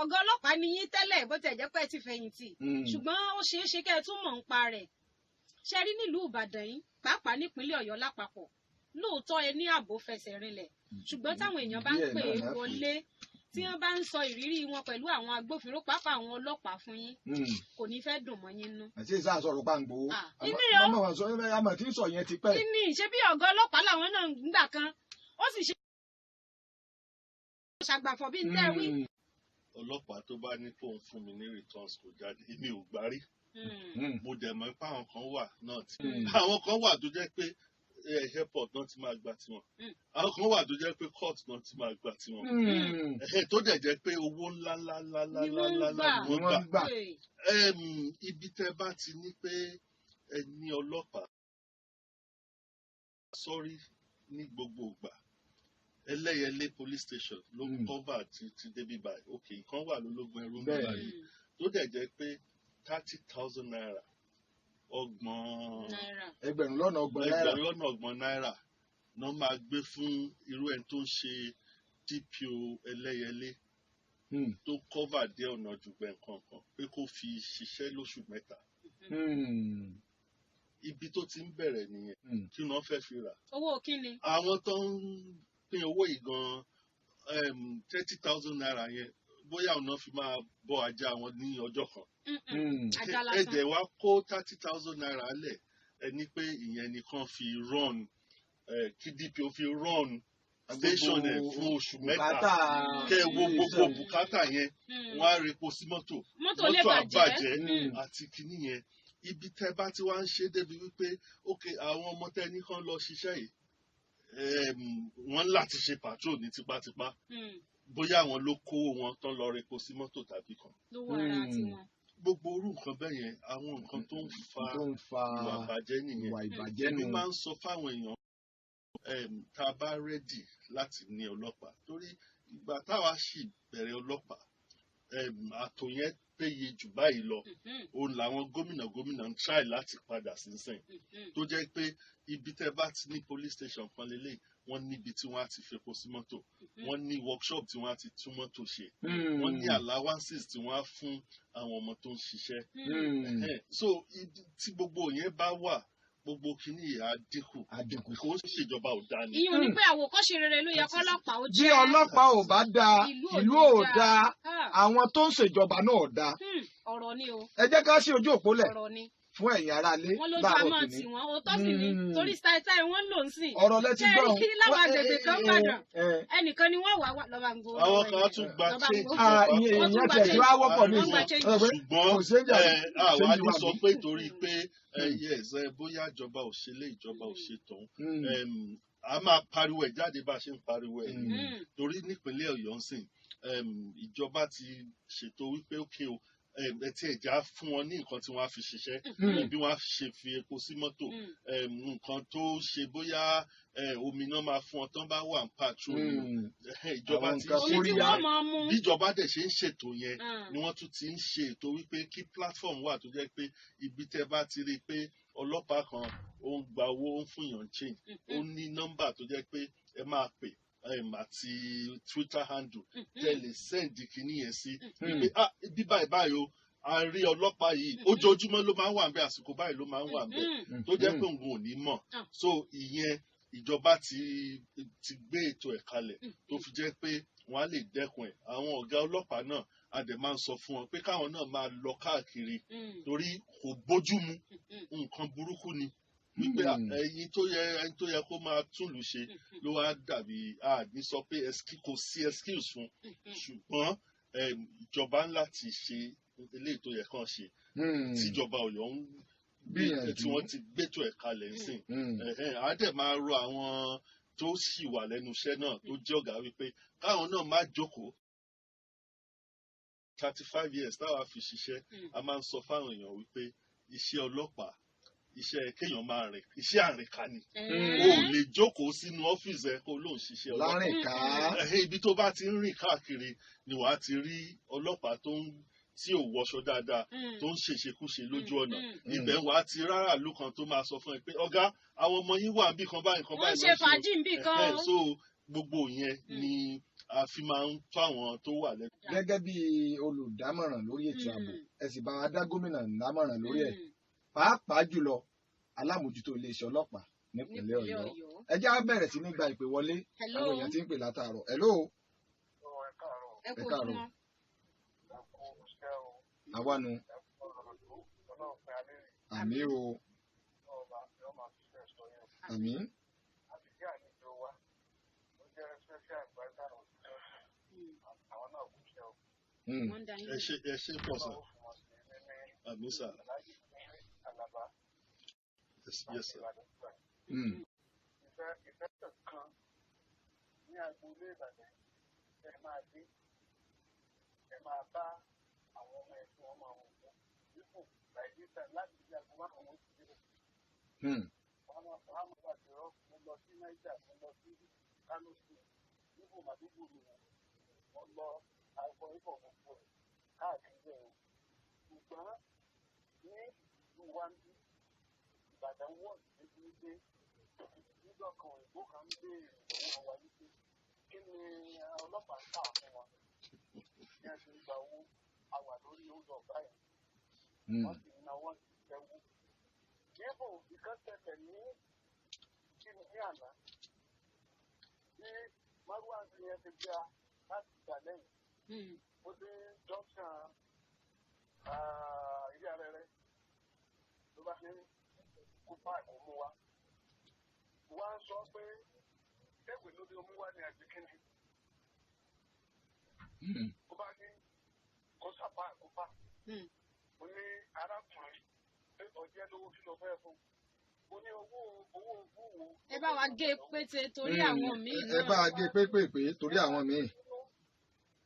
ọ̀gá ọlọ́pàá ni yín tẹ́lẹ̀ bó tẹ̀ jẹ́ pé ẹ ti fẹ̀yìntì ṣùgbọ́n ó ṣeé ṣe kẹ́ ẹ tún mọ̀ ń pa rẹ̀ ṣe rí nílùú Ìbàdàn yìí pàápàá nípínlẹ̀ Ọ̀yọ́ lápapọ̀ lóòótọ́ ẹ ní ààbò fẹsẹ̀ rinlẹ̀ ṣùgbọ́n táwọn èèyàn bá ń pè é wọlé tí wọ́n bá ń sọ ìrírí wọn pẹ̀lú àwọn agbófinró pàápàá àwọn ọlọ́pàá fún yín kò ní fẹ́ dùn mọ́ yín nú. àti ìsá sọ̀rọ̀ pàǹgbò àmọ́ tí ń sọ yẹn ti pẹ́. kí ni ṣé bí ọ̀gá ọlọ́pàá làwọn náà ń gbà kan ó sì ṣe ṣàgbàfọ̀ bí n tẹ́ wí. ọlọ́pàá tó bá ní kóun fún mi ní returns kò jáde èmi ò gbárí mo dẹ̀ mọ̀ pé àwọn kan wà náà tí àwọn kan wà tó jẹ́ pé airport náà ti máa gba tiwọn àwọn kan wà tó jẹ́ pé court náà ti máa gba tiwọn tó dẹ̀ jẹ́ pé owó ńlá ni wọ́n gbà ibi tẹ́ bá ti ní pé ẹ ní ọlọ́pàá sọ́rí ní gbogbo ìgbà Ẹlẹ́yẹlé police station ló ń cover ti débi báyìí ok nǹkan wà lólógún ẹrú nígbà yìí tó dẹ̀ jẹ́ pé 30,000 naira ẹgbẹ̀rún lọ́nà ọgbọ̀n náírà náà máa gbé fún irú ẹni tó ń ṣe DPO Ẹlẹ́yẹlé tó cover dé ọ̀nà Dùgbẹ̀ nǹkan pé kó fi ṣiṣẹ́ lóṣù 3. Ibi tó ti ń bẹ̀rẹ̀ nìyẹn kí wọ́n fẹ́ fi rà. Owó kí ni? Àwọn tó ń pín owó yìí gan 30,000 naira yẹn bóyá ọ̀nà fi máa bọ́ ajá wọn ní ọjọ́ kan. Ẹ̀jẹ̀ wa kó 30,000 naira lẹ̀ ẹni pé ìyẹn nìkan fi run kí DPO fi run station ẹ̀ fún oṣù 3 kẹ́ wo gbogbo bùkátà yẹn wọ́n á repo sí mọ́tò àbàjẹ́ àti kinní yẹn ibi tẹ́ bá ti wá ń ṣe débi wípé ok àwọn ọmọ tẹ́ ní kán lọ ṣiṣẹ́ yìí wọ́n láti ṣe patrol ní tipátipá bóyá àwọn ló kó wọn tán lọ repo sí mọ́tò tàbí kan. Gbogbo orú nǹkan bẹ́ẹ̀ yẹn àwọn nǹkan tó ń fa ìwà ìbàjẹ́ nìyẹn. Èmi máa ń sọ fáwọn èèyàn tá a bá rẹ́dì láti ní ọlọ́pàá torí ìgbà táwa sì bẹ̀rẹ̀ ọlọ́pàá àtò yẹn péye jù báyìí lọ òun làwọn gómìnà ń try láti padà sínsìn tó jẹ́ pé ibi tẹ́ bá ti ní police station kan lélẹ̀ wọ́n níbi tí wọ́n á ti fepo sí mọ́tò wọ́n ní workshop tí wọ́n á ti tún mọ́tò ṣe wọ́n ní allowances tí wọ́n á fún àwọn ọmọ tó ń ṣiṣẹ́ so tí gbogbo yẹn bá wà gbogbo kìíní yìí á dínkù kò ń ṣèjọba ò dáa ni. ìyún ni pé àwòkọ́ṣe rere ló yẹ kọ́lọ́pàá ó jẹ́. bí ọlọ́pàá ò bá dáa ìlú ò dáa àwọn tó ń ṣèjọba náà ò dáa. ọ̀rọ̀ ni o. ẹ jẹ́ ká sí ojú òpó lẹ̀. ọ̀rọ̀ ni. fún ẹ̀yin aráalé wọ́n lójú àmọ́ tí wọ́n ó tọ́ sí ni torí style wọ́n lò ń sìn. ọ̀rọ̀ lẹ ti gbọ́ ṣé kí láwọn àgbègbè kan gbàdàn ẹnìkan ni wọ́n wà lọ́ba ń gbowó. àwọn kan tún gba change. ìyẹn tẹ̀ tí wàá wọ́pọ̀ ní ìsìn. ṣùgbọ́n àwa ní sọ pé torí pé bóyá ìjọba ò ṣe lé ìjọba ò ṣe tán a máa pariwo ẹ̀ jáde bá a ṣe ń pariwo ẹ̀ torí nípínlẹ̀ Ọ̀yọ́ ń sìn ìjọba ti ṣètò wípé ókè o ẹtí ẹja fún wọn ní nǹkan tí wọ́n á fi ṣiṣẹ́ bí wọ́n á ṣe fi epo sí mọ́tò nǹkan tó ṣe bóyá omi náà máa fún ọ tán bá wà ní patrol ìjọba ti ṣe bí ìjọba dẹ̀ ṣe ń ṣètò yẹn ni wọ́n tún ti ń ṣe ètò wípé kí platform wà tó jẹ́ pé ibi tẹ́ bá ti rí i pé ọlọ́pàá kan ó ń gba owó ó ń fún yàn change ó ní nọ́mbà tó jẹ́ pé ẹ máa pè àti Twitter handle tẹ́lẹ̀ send kìíní yẹn sí wípé bí báyìí o a rí ọlọ́pàá yìí ojoojúmọ́ ló máa ń wà ń bẹ àsìkò báyìí ló máa ń wà ń bẹ tó jẹ́ pé òun ò ní mọ̀ so ìyẹn ìjọba ti gbé ètò ẹ̀ kalẹ̀ tó fi jẹ́ pé wọ́n á lè dẹ́kun ẹ̀ àwọn ọ̀gá ọlọ́pàá náà a dẹ̀ máa ń sọ fún wọn pé káwọn náà máa lọ káàkiri torí kò bójú mu nǹkan burúkú ni wípé ẹni tó yẹ kó máa túlù ṣe ló wá dàbí ní sọ pé kò sí excuse fún ṣùgbọ́n ìjọba ńlá ti ṣe eléyìí tó yẹ kàn ṣe tíjọba Ọ̀yọ́ tí wọ́n ti gbétò ẹ̀ kalẹ̀ ńsìn á dẹ̀ máa rọ àwọn tó ṣì wà lẹ́nu iṣẹ́ náà tó jẹ́ ọ̀gá wípé káwọn náà má jókòó 35 years táwa fi ṣiṣẹ́ a máa ń sọ fáwọn èèyàn wípé iṣẹ́ ọlọ́pàá iṣẹ́ kéèyàn máa rìn iṣẹ́ àrìnká ni o ò lè jókòó sínú ọ́fíìsì ẹ kó lóun ṣiṣẹ́ ọlọ́pàá ibi tó bá ti ń rìn káàkiri ni wàá ti rí ọlọ́pàá tí ò wọṣọ dáadáa tó ń ṣèṣekúṣe lójú ọ̀nà ibẹ̀ wàá ti ráràlú kan tó máa sọ fún ẹ pé ọ̀gá àwọn ọmọ yín wà níbì kan báyìí kan báyìí wọ́n ṣe fàájì níbì kan so gbogbo yẹn ni a fi máa ń tó àwọn tó wà lẹ́nu. Gẹ́gẹ́ bí olùdámọ̀ràn lórí ètò ààbò ẹ sì bá wa dá gómìnà lámọ̀ràn lórí ẹ̀ pàápàá jùlọ alámòjútó iléeṣẹ́ ọlọ́pàá nípínlẹ̀ Ọ̀yọ́ ẹ jẹ́ á bẹ̀rẹ̀ sí ní gba ìpè wọlé àwọn èèyàn tí ń pè látàárọ̀ hello. ẹ káàárọ̀. àwa nu àmì o àmì. ẹ ṣe pọ̀ sà àmì sà. Yes, sir. Ìfẹ́ kan ní agboolé Ìbàdàn ẹ máa dé ẹ máa bá àwọn ọmọ ẹ̀sìn ọmọ àwọn òkú dípò nàìjíríà láti ilé àgbo márùn-ún wọn ti dé. Wọ́n máa bàjẹ́ ọ́ mo lọ sí Nàìjíríà mo lọ sí Kánò sí dípò màdúgbò mi mo lọ àgọ́ ìbọ̀ gbogbo rẹ̀ káàkiri ẹ̀ ṣùgbọ́n ní ìlú wa ń bí Ìbàdàn wọ̀ níbi wípé nígbà kan òyìnbó kan ń béèrè lọ́wọ́ wa wípé kí ni ọlọ́pàá ń tà fún wa ní ẹ̀sìn ìgbà owó àwà lórí oúnjẹ ọ̀gá yẹn wọ́n sì ná wọ́n sì tẹ́wọ́. Níbo ìkẹ́sẹ̀lẹ̀ ní kíni ní àná tí márùwá ni ẹ ti gbé a láti ìgbà lẹ́yìn ó dé junction ilé arẹrẹ ló bá ní kó páàkì mú wa. Wọ́n á sọ pé ẹgbẹ́ ló dé mú wa ní àdìkíní. Ó bá ní kó sábà kó pa. Ó ní arákùnrin pé ọjẹ́ lówó kí lọ fẹ́ fún. Ó ní owó wo. Ẹ bá wa gé pété torí àwọn míì náà. Ẹ bá wa gé pépèpé torí àwọn míì.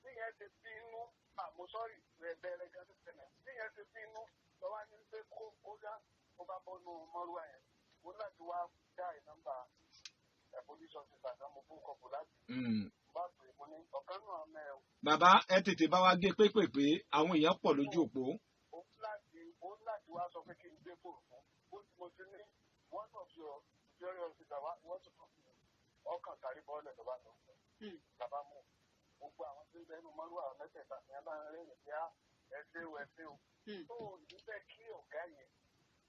Níyẹn ti fi inú àmúsọ́rì rẹ̀ bẹ̀rẹ̀ gẹ́gẹ́ tẹ̀lé. Níyẹn ti fi inú lọ́wọ́ ní pé kó dá ó bá bọ́nu mọ́rúwá yẹn. Ó láti wá dá ìnọ́mbà police officer kan mo fún kọ̀ọ̀bù láti. Bá pè mo ní ọ̀kan náà mẹ́rin. Bàbá ẹ tètè bá wa gé pépèpé àwọn èèyàn pọ̀ lójú òpó. Ó láti wá sọ pé kí n gbé fòrò fún. Ó ti mo ti ní one of your very officer wọ́n ti fún mi. Ọkàn kárí bọ́ọ̀lẹ̀ ló bá lọ. Bàbá mú gbogbo àwọn tí ń bẹ inú mọ́rúwá mẹ́tẹ̀ẹ̀ta ní abá ń rẹ́rìn bí ẹsẹ̀ o. Tó o ní bẹ́ẹ̀ kí ọ̀gá yẹn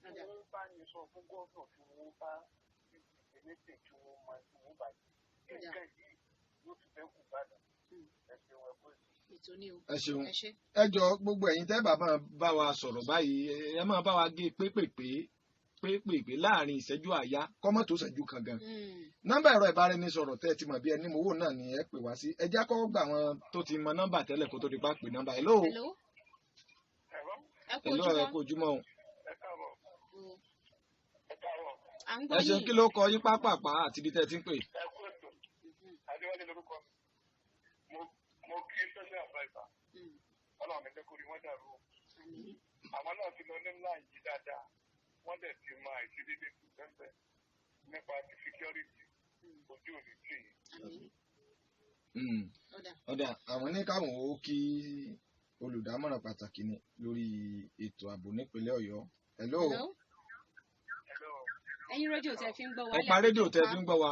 tí wọ́n bá ní sọ fún gómìnà tí wọ́n bá ìpèníjì tí wọ́n máa tí wọ́n bá yìí. Nǹkan yìí ló ti fẹ́ kú gbàdàn. Ẹ̀sìn wọn kò sí. Ẹ ṣeun ẹ jọ gbogbo ẹ̀yin tẹ́ bàbá bá wa sọ̀rọ̀ báyìí ẹ máa bá wa gé pépèpé láàrin ìṣẹ́jú àáyá kọ́mọ́ tó ṣẹ́jú kan gan. Nọ́mbà ẹ̀rọ ìbáraẹnisọ̀rọ̀ tẹ́ ẹ ti mọ̀ bí ẹni mowó náà ni ẹ pè wá sí ẹ já kọ́ gbà wọn tó ti mọ nọ́mbà tẹ́lẹ̀ kó tó di pa pè nọ́mbà hello. Ẹ kú ojúmọ́ o. Ẹ ṣe kí ló kọ yín pápápá àti ibi tẹ́ ẹ ti ń pè. Adéwálé lórúkọ mo kí special adviser Ọlọ́run mi jẹ́ kó rí wọ́n dàrú àwọn náà ti lọ ní ńlá yìí dáadáa wọ́n dẹ̀ ti máa ìṣedédé tó fẹ́fẹ́ nípa ti security ojú òní tì í. Ọ̀dà àwọn ní káwọn ó kí olùdámọ̀ràn pàtàkì ni lórí ètò ààbò nípínlẹ̀ Ọ̀yọ́. Hello. Ẹ̀yin rédíò tẹ́ fi ń gbọ́ wa. Ẹ pa rédíò tẹ́ fi ń gbọ́ wa.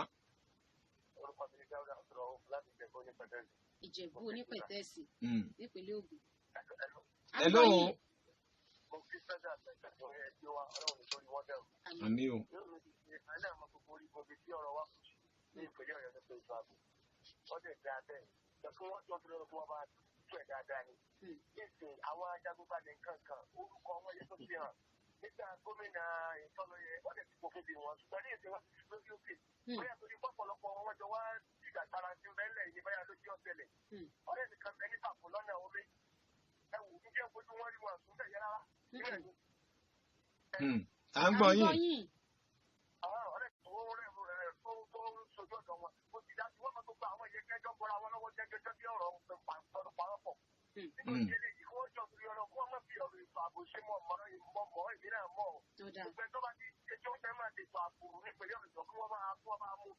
Orúkọ mi ni Dáúdà sọ̀rọ̀ láti Ìjẹ̀bú Onípẹ̀tẹ́sì. Ìjẹ̀bú Onípẹ̀tẹ́sì nípínlẹ̀ Ògùn. Hello. Mo kí sẹ́jà àtẹ̀tẹ̀ tó yẹ kí wá Ọlọ́run nítorí wọ́n dẹ̀rù. Àmín o. Àná àmọ́ gbogbo orí gbogbo tí ọ̀rọ̀ wá kù sí ní ìpínlẹ̀ Ọ̀yọ́ nípa ètò ààbò. Wọ́n dẹ̀ dá bẹ́ẹ̀. Ṣé wọ́n jọ fúnra fún wọn bá tó ẹ̀ dáadáa ni? Nísìnyí àwọn ajagunbalẹ̀ nǹkan kan orúkọ wọn yẹ tó fi hàn. Nígbà gómìnà ìtọ́lọ́yẹ wọ́n lè ti pò kéde wọn ṣùgbọ́n ní èdè wọn ti fi lójú òkè. Bóyá torí pọ̀pọ̀lọpọ̀ wọn jọ wá ìdàgbára tí ó bẹ́ẹ̀lẹ̀ yìí bóyá lójú ọ̀sẹ̀lẹ̀. Wọ́n lè nìkan bẹ nípa kò lọ́nà omi. Ẹ wò ní jẹ́ fojú wọn rí wọn àtún bẹ̀ yẹra. À ń gbọ́ yín. Ọ̀rẹ́ tó rẹ̀ tó ń sojú ọ̀dọ̀ wọn. Mo ti dá sí wọ́n máa tó gba àwọn ìyẹn kẹjọ bọ́ra wọn lọ́wọ́ jẹ́jẹ́ bí ọ̀rọ̀ pàápọ̀. Nínú ìdílé yìí kí wọ́n jọ torí ọ̀rọ̀ kí wọ́n má fi ọ̀rọ̀ ètò ààbò ṣe mọ́ èmi náà mọ́. Ìgbẹ́ tó bá ti ẹjọ́ fẹ́ máa dètò ààbò nípínlẹ̀ Ọ̀yọ́ kí wọ́n máa mú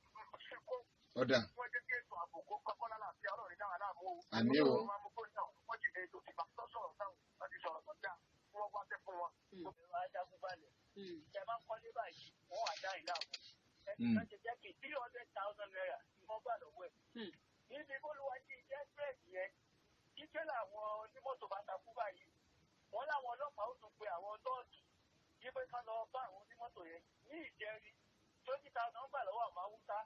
ṣe kó. Ọ̀dà. Wọ́n jẹ́ kí ètò ààbò kó kọ́kọ́ lálàáfíà ọlọ́run dáwà láàmú. Àmín o. Wọ́n ti ètò ìgbà tó sọ̀rọ̀ sáwọn wọ́n ti sọ̀rọ̀ sọ́jà kí wọ́n wá tẹ́ fún wọn. Gbogbo ajagunbalẹ̀. Ìjẹ bá kọ́lé báyìí wọ́n wà dá ìlà wọn. Ẹ̀sìn náà ti jẹ́ kí 300,000 naira ni wọ́n gbà lọ́wọ́ ẹ̀. Níbi bólúwájí mọ́tò bá takú báyìí wọ́n láwọn ọlọ́pàá ó tún pe àwọn tọ́ọ̀tù yí pé ká lọ bá àwọn onímọ́tò yẹn ní ìjẹrí 20,000 gbà lọ́wọ́ àwọn haúsá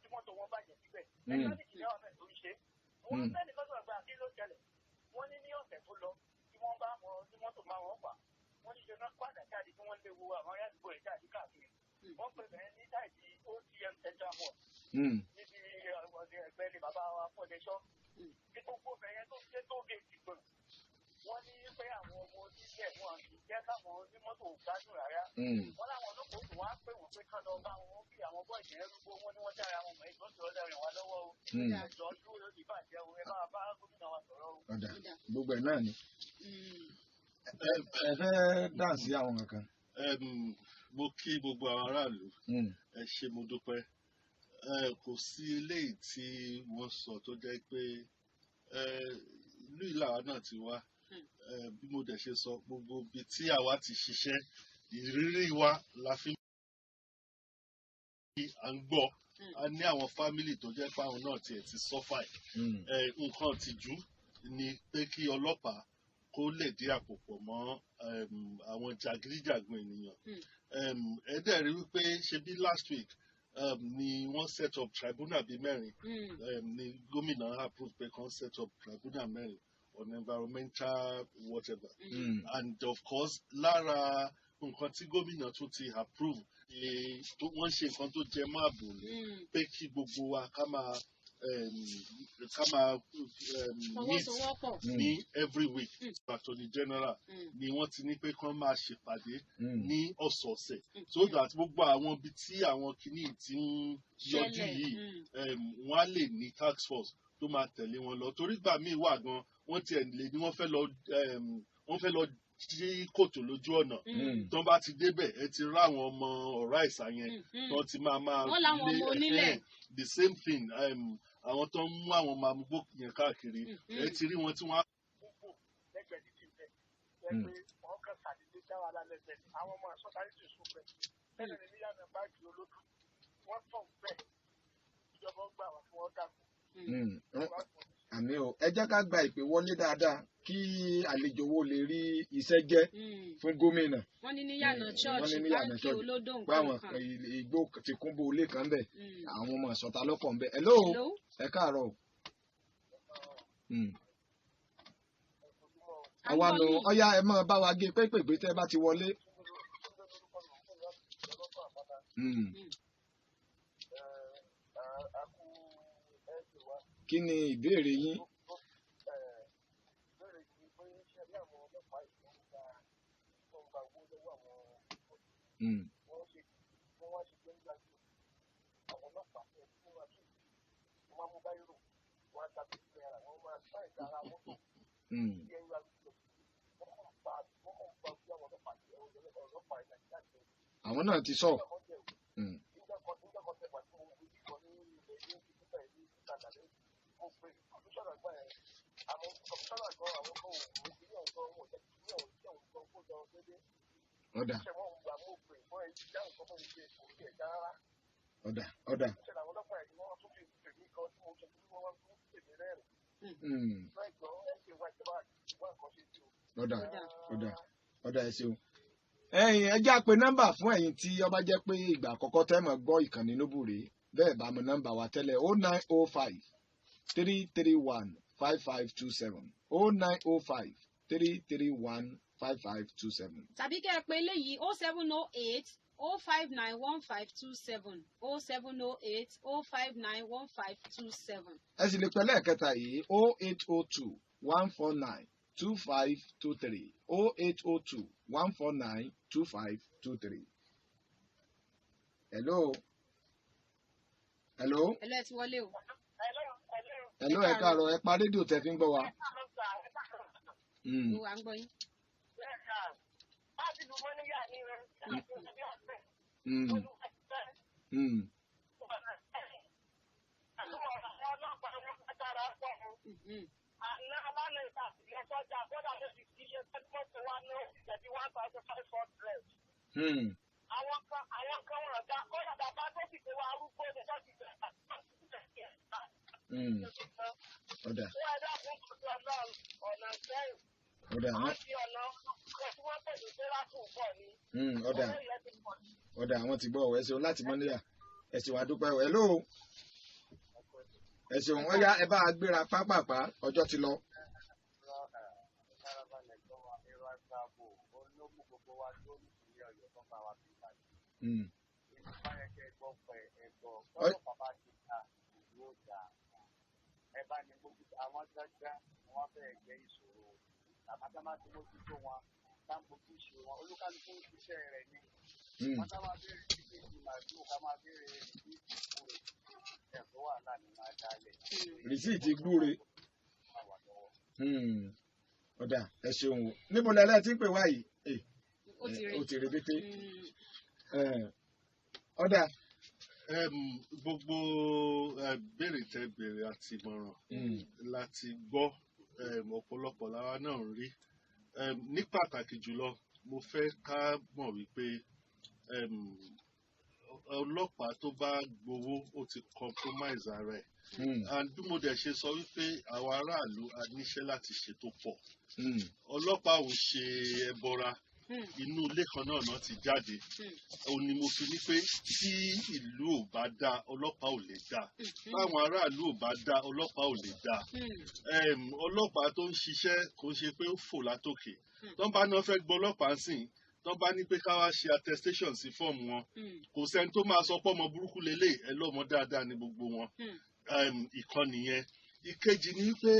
tí mọ́tò wọn bàjẹ́ síbẹ̀ ẹgbẹ́ ní ìjìyà ọ̀fẹ́ tó ń ṣe wọ́n sẹ́ni lọ́dọ̀ àgbà kí ló ṣẹlẹ̀ wọ́n ní ọ̀sẹ̀ tó lọ tí wọ́n bá wọn tí mọ́tò máa wọ́n fà wọ́n ní ṣe náà padà jáde tí wọ́n léwu àwọn ará àdúgbò ẹ̀ jáde káàkiri wọ́n pè bẹ́ẹ̀ ní táìdì OTM Central Mall níbi ẹgbẹ́ ní bàbá wa fọ́dẹ́ṣọ́ tí gbogbo bẹ̀yẹn tó ṣe tó géètì gbọ̀n wọ́n ní pé àwọn ọmọ onílẹ̀ wọn kì í jẹ́ káwọn onímọ́tò gbádùn rárá wọ́n láwọn olókòó tó wá pè wọ́n pé kán lọ bá wọn kí àwọn bọ́ ìjẹ́ rúgbó wọn ní wọ́n dára wọn mọ̀ ẹ̀gbọ́n tó lọ́dọ̀ rẹ̀ wá lọ́wọ́ o ẹ̀jọ́ dúró lórí ìbàjẹ́ o ẹ bá bá gómìnà wa sọ̀rọ̀ o. gbogbo ẹ̀ náà ni ẹ fẹ́ dà sí àwọn kankan. mo kí gbogbo àwọn aráàlú ẹ ṣé mo dúpẹ́ kò sí eléyìí tí wọ́n sọ tó jẹ́ pé ìlú ìlàwà náà ti wá bí mo dẹ̀ ṣe sọ gbogbo ibi tí àwa ti ṣiṣẹ́ ìrírí wa la fi à ń gbọ́ a ní àwọn fámìlì tó jẹ́ pé àwọn náà tiẹ̀ ti sọ́fà nǹkan tìjú ni pé kí ọlọ́pàá kó lè dí àpò pọ̀ mọ́ àwọn jàgídíjàgan ènìyàn ẹ dẹ̀ rí wípé ṣe bí last week ni wọ́n set up tribunal bíi mẹ́rin ni gómìnà approve pé kan set up tribunal mẹ́rin on environmental whatever and of course lára nǹkan tí gómìnà tún ti approve wọ́n ṣe nǹkan tó jẹ mọ́ ààbò ní pé kí gbogbo wa ká máa meet ní every week attorney general ni wọ́n ti ní pé kán máa ṣèpàdé ní ọ̀sọ̀ọ̀sẹ̀ so that gbogbo àwọn ibi tí àwọn kìíní ti ń yọjú yìí wọ́n á lè ní task force tó máa tẹ̀lé wọn lọ torí gbà míì wà gan wọ́n tiẹ̀ lè ní wọ́n fẹ́ lọ jí kòtò lójú ọ̀nà tó bá ti débẹ̀ ẹ ti rá àwọn ọmọ ọ̀rá ìsà yẹn tó ti máa lé the same thing àwọn tó ń mú àwọn ọmọ amúgbó yẹn káàkiri ẹ ti rí wọn tí wọ́n á. púpọ̀ lẹ́gbẹ̀ẹ́ títí bẹ́ẹ̀ ẹgbẹ́ wọn kàn sàdédé dá wa lálẹ́ bẹ́ẹ̀ àwọn ọmọ àsọtarí ti sùn bẹ́ẹ̀ bẹ́ẹ̀ ni níyànjú báàgì olódù wọ́n tàn bẹ́ẹ̀ ìjọba gbà wá fún wọn dàgbù. àmì o ẹ jẹ́ ká gba ìpè wọlé dáadáa kí àlejò wo lè rí iṣẹ́ jẹ́ fún gómìnà. wọ́n ní níyànà church báńkì olódò nǹkan báwọn igbó ti kún bó ilé kan bẹ̀ àwọn ọmọ ìsọ̀tà lọ́pọ̀ ń bẹ̀. hello ẹ káàárọ̀ o. àwa nù ọyá ẹ máa bá wa gé pépèpé tẹ́ bá ti wọlé. kí ni ìbéèrè yín. àwọn náà ti sọ. ọ̀dà. ọ̀dà ẹ ṣeun. ẹ já pé nọ́mbà fún ẹ̀yin tí ó bá jẹ́ pé ìgbà àkọ́kọ́ tẹ́ mọ̀ gbọ́ ìkànnì Nóbùrè bẹ́ẹ̀ bá mọ̀ nọ́mbà wa tẹ́lẹ̀ 0905 331 5527 0905 331 5527. tàbí kẹ́ ẹ pé eléyìí 0708 0591527 0708 0591527. ẹ sì lè pẹ́ lẹ́ẹ̀kẹta yìí 0802 149 2523 0802 149 2523. hello. hello ẹ ti wọlé o. hello ẹ káàárọ̀ ẹ pa rédíò tẹ́ fi ń gbọ́ wa. o à ń gbọ́ yín. Àwọn kan wọ̀n ọ̀gá kọ́yà bàbá tó sì pé wá arúgbó ní sọ́ọ̀tì bẹ̀rẹ̀ ọ̀dà. Ó ẹ̀dá fún ọ̀nà ìṣẹ́yìn. ọ̀dà àwọn ti gbọ́ ẹ ṣeun láti mọ́níyà ẹ ṣeun àdúpẹ́ ẹ lóo ẹ ṣeun wọ́n yá ẹ bá a gbéra pápápá ọjọ́ ti lọ. Àwọn gbàgbà wọn fẹ́ẹ̀ jẹ́ ìṣòro àmọ́tàmá tí mo ti tó wọn táǹkù tí ìṣòro wọn olúkálùkù iṣẹ́ rẹ̀ ni wọ́n tá máa béèrè títí ìmàdúró ká máa béèrè títí ìgbúre ẹ̀fọ́ wà láàánú máa dálẹ̀. rìsíìtì gbúre ọ̀dà ẹ ṣeun o níbo lẹ́lẹ́ tí ń pè wá yìí ó ti rebete ọ̀dà. Gbogbo béèrè tẹ béèrè àti ìmọ̀ràn láti gbọ́ ọ̀pọ̀lọpọ̀ lára náà ń rí ní pàtàkì jùlọ mo fẹ́ ká mọ̀ wípé ọlọ́pàá tó bá gbowó ó ti compromise ara ẹ̀ and bí mo dẹ̀ ṣe sọ wípé àwọn aráàlú a níṣẹ́ láti ṣe tó pọ̀ ọlọ́pàá ò ṣe ẹbọra inú ilé kan náà ti jáde òun ni mo fi ní pé tí ìlú ò bá dá ọlọ́pàá ò lè dá báwọn aráàlú ò bá dá ọlọ́pàá ò lè dá ọlọ́pàá tó ń ṣiṣẹ́ kò ṣe pé ó fò látòkè tó ń bá náà fẹ́ gbọ́ ọlọ́pàá sìn tó bá ní pé ká wá ṣe attestation sí fọ́ọ̀mù wọn kò sẹ́ni tó máa sọ pé ọmọ burúkú lélẹ̀ ẹ lọ́mọ dáadáa ní gbogbo wọn ìkànnì yẹn ìkejì ni pé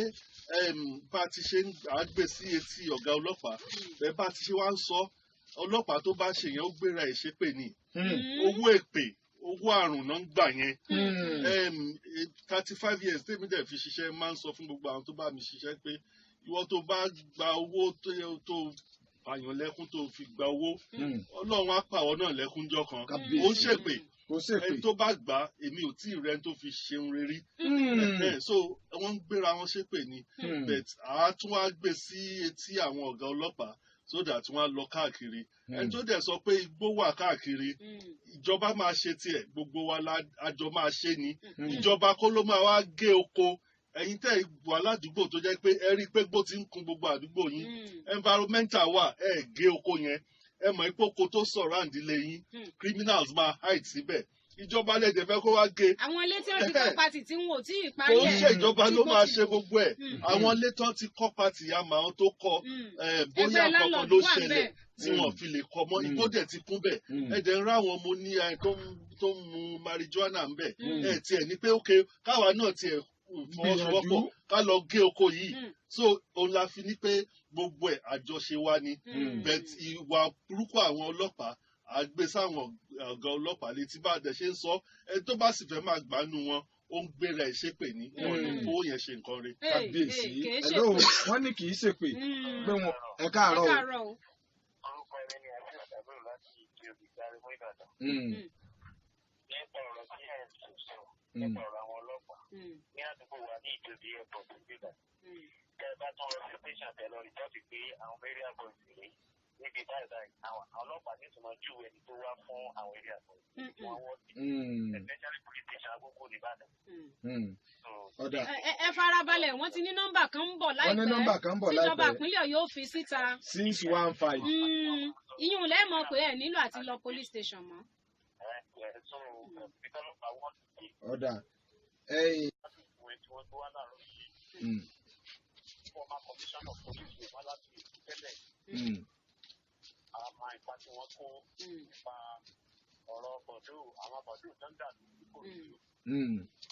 bá a ti ṣe àgbè sí etí ọ̀gá ọlọ́pàá bẹ́ẹ̀ bá a ti ṣe wá ń sọ ọlọ́pàá tó bá ṣe yẹn ó gbéra ẹ̀ ṣépè ní owó èpè owó àrùn náà ń gbà yẹn 35 years tèmi dẹ̀ fi ṣiṣẹ́ máa ń sọ fún gbogbo àwọn tó bá mi ṣiṣẹ́ pé ìwọ tó bá gba owó tó pààyàn lẹ́kún tó fi gba owó ọlọ́run á pàwọ́ náà lẹ́kúnjọ́ kan ó ń ṣèpè ẹni tó bá gbà á èmi ò tí ì rẹ́ni tó fi ṣeun rere so wọ́n ń gbéra wọn ṣépè ni but àá tún wá gbé sí etí àwọn ọ̀gá ọlọ́pàá so that wọ́n á lọ káàkiri ẹni tó dẹ̀ sọ pé igbó wà káàkiri ìjọba máa ṣe tiẹ̀ gbogbo wa àjọ máa ṣe ni ìjọba kó ló máa wá gé oko ẹ̀yin tẹ́ wà ládùúgbò tó jẹ́ pé ẹ rí i pé gbó ti ń kun gbogbo àdúgbò yín environmental wà ẹ gé oko yẹn ẹ mọ̀ pé oko tó surround ilé yín criminals máa hide síbẹ̀ ìjọba lẹ́dẹ̀ fẹ́ kó wá gé. àwọn ilé tí wọ́n ti kọ́ pati tí wọn ò tí ì parí ẹ̀. kò ń ṣe ìjọba ló máa ṣe gbogbo ẹ̀ àwọn ilé tí wọ́n ti kọ́ pati àmọ́ àwọn tó kọ́ bóyá kankan ló ṣẹlẹ̀ tí wọ́n fi lè kọ́ mọ́ igbó dẹ̀ ti kún bẹ̀ ẹ̀dẹ̀ ń ráwọn ọmọ ní tó ń mu marijuana ń bẹ̀ ẹ̀ tiẹ̀ ní pé ókè káwa náà tiẹ̀ fọwọ́sowọ́pọ̀ ká lọ gé oko yìí so òun la fi ní pé gbogbo ẹ̀ àjọṣe wa ni but ìwà burúkú àwọn ọlọ́pàá àgbé sáwọn ọ̀gá ọlọ́pàá létí bá a dẹ̀ ṣe ń sọ ẹni tó bá sì fẹ́ máa gbánú wọn ó ń gbéra ẹ̀ ṣépè ní wọn ní owó yẹn ṣe nǹkan rí. kábíyèsí ẹ̀ló wọ́n ní kì í ṣépè pé wọn ẹ káàárọ̀ o. orúkọ ẹni ni àti àdàbọ̀rọ̀ láti ìdí òbí sáré mọ́ Ìbàdàn. nípa ọ̀rọ̀ tí ẹ̀ ń sọ nípa ọ̀rọ̀ àwọn ọlọ́pàá ní àdúgbò wa ní ìjòbí airport nígbà tẹ́ ẹ bá tún lọ sí tẹ̀sán tẹ̀ lọ rìpọ́tì pé àwọn area boys rèé níbi báyìí àwọn ọlọ́pàá ní ìtumọ̀ jù ẹni tó wá fún àwọn area boys wọn wọ́n ti especially police station Agogo nìbàdàn. ẹ farabalẹ̀ wọ́n ti ní nọ́mbà kan ń bọ̀ láìpẹ́ wọ́n ní nọ́mbà kan ń bọ̀ láìpẹ́ tíjọba ìpínlẹ̀ Ọ̀yọ́ fi síta 615. iyún lẹ́ẹ̀mọ̀ pé ẹ̀ nílò àti lọ police station mọ́. ọ̀dà former commissioner of police wò wá láti ìpínlẹ̀ àmà ìpa tí wọ́n kó nípa ọ̀rọ̀ bọ̀dú àwọn bọ̀dú tó ń dà lóko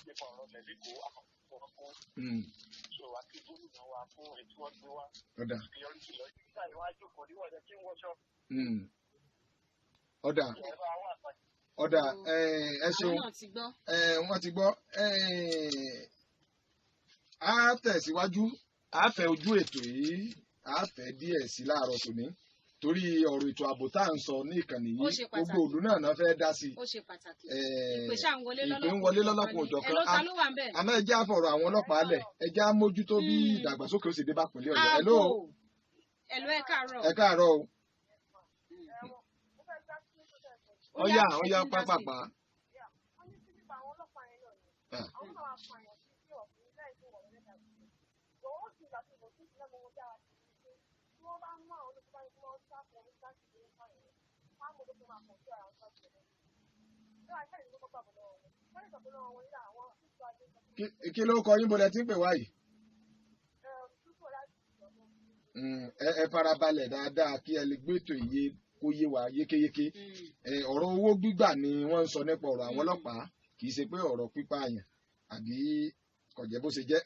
nípa ọ̀rọ̀ lẹ́lẹ́kọ̀ọ́ àwọn tí wọ́n kó so àti gómìnà wa fún ètò wọn gbé wá security lọ nígbà iwájú kò ní wọ́n jẹ́ kí ń wọ́ṣọ́. ọ̀dà ẹ ṣeun wọ́n ti gbọ́ á tẹ̀síwájú á fẹ́ ojú ètò yìí á fẹ́ díẹ̀ sí láàárọ̀ tòní torí ọ̀rọ̀ ètò ààbò tá à ń sọ ní ìkànnì yìí gbogbo òlú náà fẹ́ dá sí i. ó ṣe pàtàkì ìpè ń wọlé lọ́lọ́kùn òjọ̀ kan àmọ́ ẹ jẹ́ àfọ̀rọ̀ àwọn ọlọ́pàá lẹ̀ ẹ jẹ́ àmójútó bí ìdàgbàsókè ó sì dé bá pínlẹ̀ Ọ̀yọ́. ẹ̀ló ẹ káàárọ̀. ẹ káàárọ̀ o. ọ̀yá pápápá. kí ló kọ yín bọ́lẹ̀ tí ń pè wá yìí? Ẹ farabalẹ̀ dáadáa kí ẹ lè gbẹ́tò iye kó yé wa yékéyéké. Ọ̀rọ̀ owó gbígbà ni wọ́n ń sọ nípa ọ̀rọ̀ àwọn ọlọ́pàá kì í ṣe pé ọ̀rọ̀ pípààyàn àbí kò jẹ́ bó ṣe jẹ́.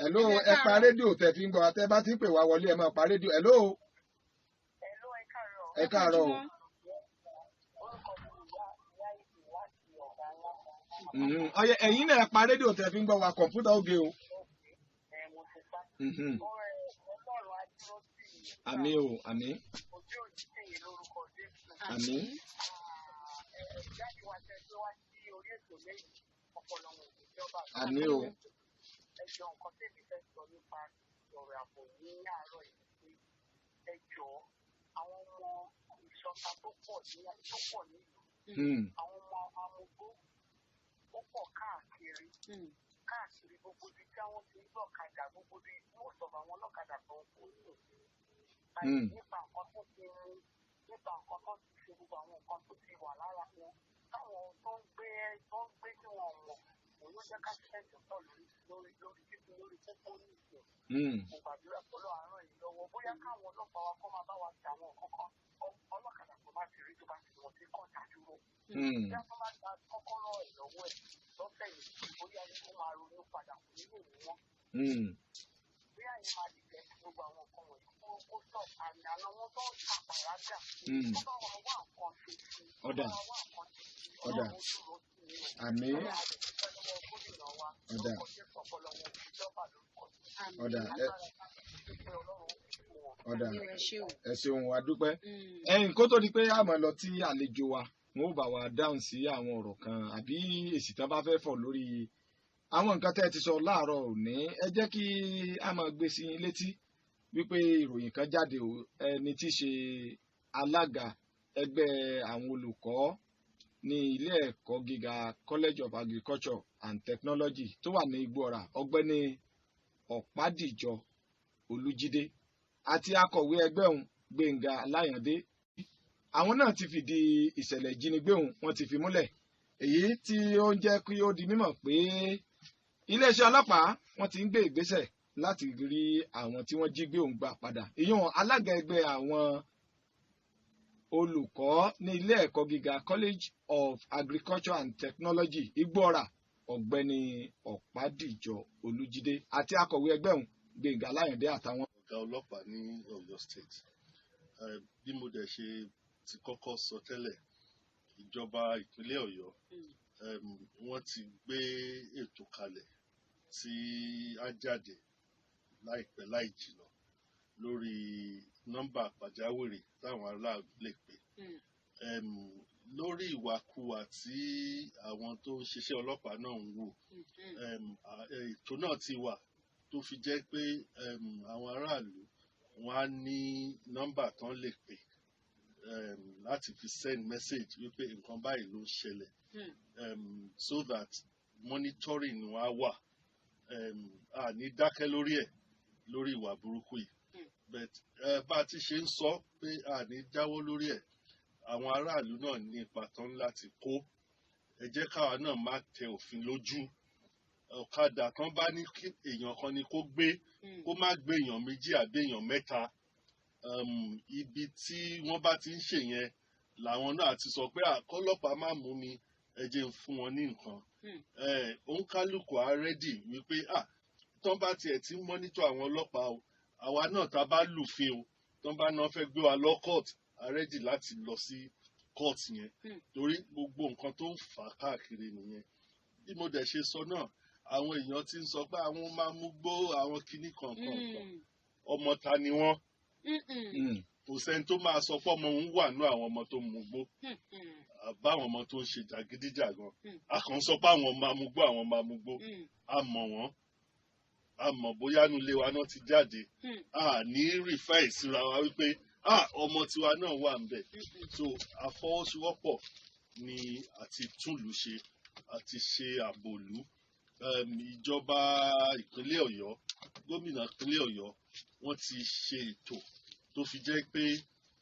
Hello, ẹ pa rédíò tẹ́ fi ń gbọ́ tẹ́ bá ti ń pè wá wọlé ẹ máa pa rédíò. Hello, ẹ káàárọ̀ o. Ẹ̀yin náà ẹ pa rédíò tẹ́ fi ń gbọ́ wa kọ̀ǹpútà oge o. Àmín o, àmín. Àmín. Àmín o. Ẹjọ́ nǹkan tèmi fẹ́ sọ nípa ọ̀rọ̀ ààbò ní àárọ̀ yìí pé ẹjọ́ àwọn ọmọ ìṣọ̀ta tó pọ̀ nílùú àwọn ọmọ amúgbó ó pọ̀ káàkiri gbogbo ibi tí àwọn ti ń gbọ̀kadà gbogbo ibi most of àwọn ọlọ́kadà tó ń kó nílò nípa nǹkan tó ti mú nípa nǹkan tó ti ṣe gbogbo àwọn nǹkan tó ti wà lára wọn táwọn tó ń gbé tí wọn mọ̀ òun ló jẹ́ ká ṣẹ́ẹ̀tì pọ̀ lórí títí lórí pópó ní ìsìn. Mo gbàdúrà pẹ̀lú àárọ̀ yìí lọ́wọ́ bóyá káwọn ọlọ́pàá wa kọ́ máa bá wa ṣe àwọn nǹkan kan ọlọ́kadà tó bá ti rí tó bá ti wọ́n ti kọ́ dádúró. Bí wọ́n bá gba kọ́kọ́rọ́ ẹ̀ lọ́wọ́ ẹ̀ lọ́sẹ̀ yìí bóyá ni kó máa ronú padà kò nílò ní wọ́n. Bóyá yẹn máa dìbẹ̀ gbogbo àwọn nǹkan wọ̀nyí kó sọ àmì àná wọn tó ń ṣàpàràgà tó bá wà wá nǹkan ṣe sí ọ̀dà àmín ọ̀dà ẹ ṣeun a dúpẹ́. Kó tó di pé a máa lọ tí àlejò wa wọn ò bá wa dáhùn sí àwọn ọ̀rọ̀ kan àbí èsì tán bá fẹ́ fọ̀ lórí àwọn nǹkan tẹ́ ẹ ti sọ láàárọ̀ òní ẹ jẹ́ kí a máa gbé sí létí wípé ìròyìn kan jáde ẹni tí í ṣe alága ẹgbẹ́ àwọn olùkọ́ ní ilé ẹ̀kọ́ gíga College of Agriculture and Technology tó wà ní Igbóọrà ọ̀gbẹ́ni Ọ̀pádìjọ Olújídé àti akọ̀wé ẹgbẹ́ òun Gbénga Aláyàndé àwọn náà ti fìdí ìṣẹ̀lẹ̀ ìjínigbé òun wọ́n ti fi múlẹ̀ èyí tí ó ń jẹ́ kí ó di mímọ̀ pé iléeṣẹ́ ọlọ́pàá wọ́n ti ń gbé ìgbésẹ̀ láti rí àwọn tí wọ́n jí gbé òun gbà padà ìyẹn alága ẹgbẹ́ àwọn olùkọ́ ní ilé ẹ̀kọ́ gíga College of Agriculture and Technology Igbóọrà ọ̀gbẹ́ni Ọ̀pádìjọ Olújídé àti akọ̀wé ẹgbẹ́ òun Gbénga Aláyàndé àtàwọn. Ọ̀gá ọlọ́pàá ní Ọ̀yọ́ State bí mo dẹ̀ ṣe ti kọ́kọ́ sọ tẹ́lẹ̀ ìjọba ìpínlẹ̀ Ọ̀yọ́ wọ́n ti gbé ètò kalẹ̀ tí á jáde láìpẹ́ láì jìnnà lórí nọ́mbà pàjáwìrì táwọn aráàlú lè pè lórí ìwàkuwà tí àwọn tó ń ṣiṣẹ́ ọlọ́pàá náà ń wò ètò náà ti wà tó fi jẹ́ pé àwọn aráàlú wọn á ní nọ́mbà tán lè pè láti fi send message wípé nǹkan báyìí ló ń ṣẹlẹ̀ so that monitoring wa wà a ní dákẹ́ lórí ẹ̀ lórí ìwà burúkú yìí but bá a ti ṣe ń sọ pé a ní jáwọ́ lórí ẹ̀ àwọn aráàlú náà ní ipa tán láti kó ẹ jẹ́ káwa náà má tẹ òfin lójú ọ̀kadà kan bá ní èèyàn kan ni kó gbé kó má gbé èèyàn méjì àbí èèyàn mẹ́ta ibi tí wọ́n bá ti ń ṣe yẹn làwọn náà ti sọ pé àkọlọ́pàá má mú mi ẹ jẹ́ ń fún wọn ní nǹkan òǹkálùkù àrẹ́dì wípé tán bá tiẹ̀ ti ń mọ́nítọ̀ àwọn ọlọ́pàá o àwa náà tá a bá lùfin o tán bá náà fẹ́ gbé wa lọ court àrẹ́dì láti lọ sí court yẹn torí gbogbo nǹkan tó ń fà káàkiri nìyẹn bí mo dẹ̀ ṣe sọ náà àwọn èèyàn ti ń sọ pé àwọn máa mú gbó àwọn kinní kankan ọmọ ta ni wọ́n kò sẹ́ni tó máa sọ pé ọmọ òun wà ní àwọn ọmọ tó mú gbó àbáwọn ọmọ tó ń ṣe jàgídíjàgan a kàn sọ pé àwọn máa mú gbó àwọn máa mú gbó a mọ̀ wọ́n a mọ̀ bóyá inú ilé wa náà ti jáde a ní rìfà ìsira wa wípé ọmọ tiwa náà wà ń bẹ̀ so àfọwọ́sowọ́pọ̀ ni àti túlù ṣe àti ṣe àbòlú ìjọba ìpínlẹ̀ Ọ̀yọ́ gómìnà ìpínlẹ̀ Ọ̀yọ́ wọ́n ti ṣe ètò tó fi jẹ́ pé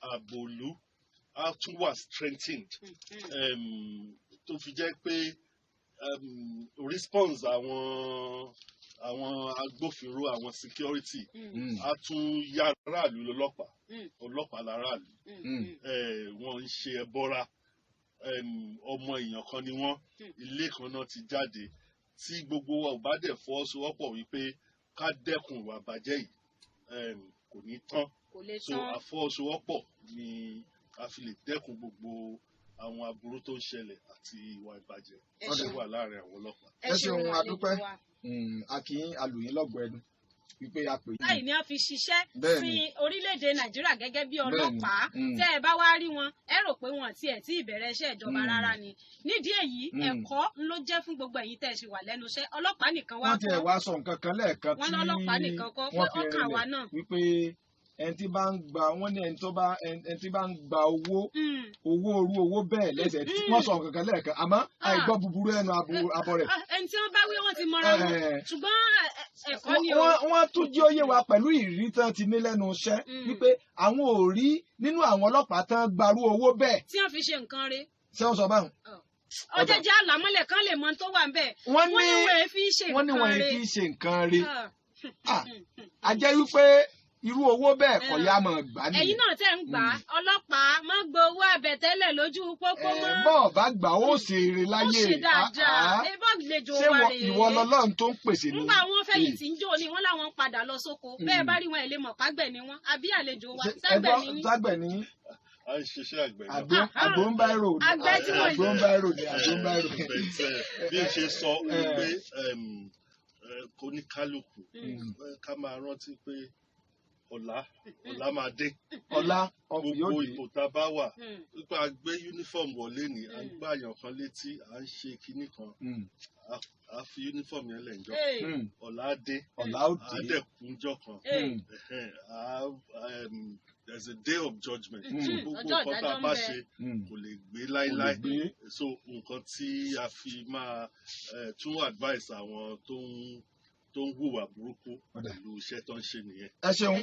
ààbò ìlú á tún wà strengthened tó fi jẹ́ pé response àwọn agbófinró àwọn security á tún yára lù ọlọ́pàá láràlú wọ́n ń ṣe ẹbọra ọmọ èèyàn kan ni wọ́n ilé kan náà ti jáde tí gbogbo wa ò bá dẹ̀ fọwọ́sowọ́pọ̀ wípé ká dẹ́kun ìwà bàjẹ́ yìí kò ní tán so àfọwọ́sowọ́pọ̀ ni a fi lè dẹ́kun gbogbo àwọn aburú tó ń ṣẹlẹ̀ àti ìwà ìbàjẹ́ tó wà láàrin àwọn ọlọ́pàá. ẹ ṣeun adúpẹ́ akin alòyìn lọ́gbọ̀ọ́ ẹnu wípé a pè é. láì ní a fi ṣiṣẹ́ sí orílẹ̀-èdè nàìjíríà gẹ́gẹ́ bí ọlọ́pàá tẹ́ ẹ bá wá rí wọn ẹ rò pé wọn àti ẹ̀ tí ìbẹ̀rẹ̀ iṣẹ́ ìjọba rárá ni nídìí èyí ẹ̀kọ́ ló jẹ́ fún gbogbo ẹ̀yin tẹ́ ẹ ṣì wà lẹ́nu iṣẹ́ ọlọ́pàá nìkan wá kọ́. wọ́n ti ẹ̀ wá sọ nǹkan kan lẹ́ẹ̀kan tí wọ́n fi rìnlẹ̀ wípé ẹni tí bá ń gba wọ́n ní ẹni tí bá ń gba owó bẹ́ẹ̀ lẹ́sẹ̀ tí wọ́n sọ nǹkan kan lẹ́ẹ̀kan àmọ́ àìgbọ́ búburú ẹnu abọ́ rẹ̀. ẹni tí wọ́n bá wí wọ́n ti mọra wọn ṣùgbọ́n ẹ̀kọ́ ni o. wọ́n tún jí òye wa pẹ̀lú ìrírí tán ti ní lẹ́nu iṣẹ́ wípé àwọn ò rí nínú àwọn ọlọ́pàá tán gbarú owó bẹ́ẹ̀. tí wọ́n fi ṣe nǹkan rẹ̀. ṣé wọ́n sọ báwọn. ọjọ́ jẹ́ àlámọ́lẹ̀ kan lè mọ tó wà ń bẹ̀. wọ́n ní wọ́n fi ṣe nǹkan rẹ̀. a jẹ́ wípé irú owó bẹ́ẹ̀ kọ́ ya mọ̀ gbà ní. ẹ̀yin náà tẹ́ ń gbà ọlọ́pàá mọ́ gbowó àbẹ̀tẹ́lẹ̀ lójú pópó mọ́. bọ́ọ̀ bá gbà ó ṣèrè láyé. ó ṣe dáadáa ebó lè jò wá rèé. ṣé ìwọ lọ́lọ́run tó ń pèsè ni. nígbà wọn fẹ̀yìntì ń jò ní wọn láwọn padà lọ sóko bẹ́ẹ̀ bá rí wọn ẹ̀ lè mọ̀ págbẹ̀ ni wọn àbí àlejò wa ságbẹ̀ ni. a ń ṣiṣẹ́ àgbẹ̀ náà. àgbóńbáìrò ni àgbóńbáìrò. bí n ṣe sọ pé kò ní kálukú ká máa rántí pé ọ̀la máa dé. Gbogbo ipò tá a bá wà nípa a gbé uniform wọlé ní à ń gbá àyàn kan létí à ń ṣe kinní kan a fi uniform yẹn lẹ̀ ńjọ́ ọ̀la á dé á dẹ̀ kúnjọ́ kan there's a day of judgment gbogbo nǹkan tá a bá ṣe kò lè gbé láíláí so nǹkan tí a fi máa tún advice àwọn tó ń hùwà burúkú pẹ̀lú iṣẹ́ tó ń ṣe nìyẹn. ẹ ṣeun.